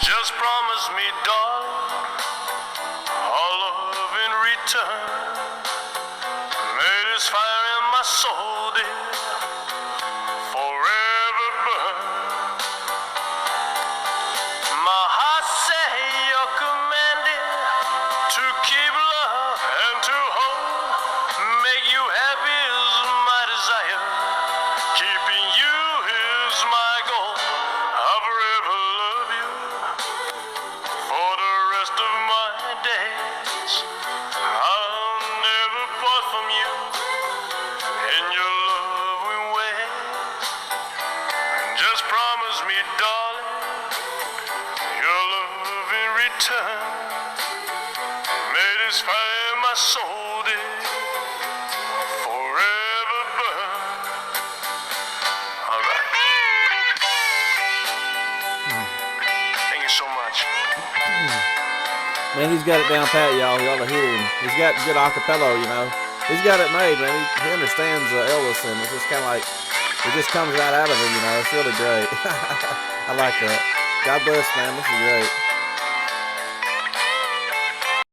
Just promise me, darling, all love in return. May this fire in my soul, dear, forever burn. My heart say you're commanded to keep love and to hold. Make you happy is my desire. Keeping you is my goal. I'll forever love you for the rest of my days. I'll never part from you in your loving ways. Just promise me, darling, your love in return. May this fire in my soul, dear, forever burn. All right. Thank you so much. Man, he's got it down pat, y'all. Y'all are hearing. He's got good acapella, you know. He's got it made, man. He understands Elvis, and it's just kind of like, it just comes right out of him, you know. It's really great. I like that. God bless, man. This is great.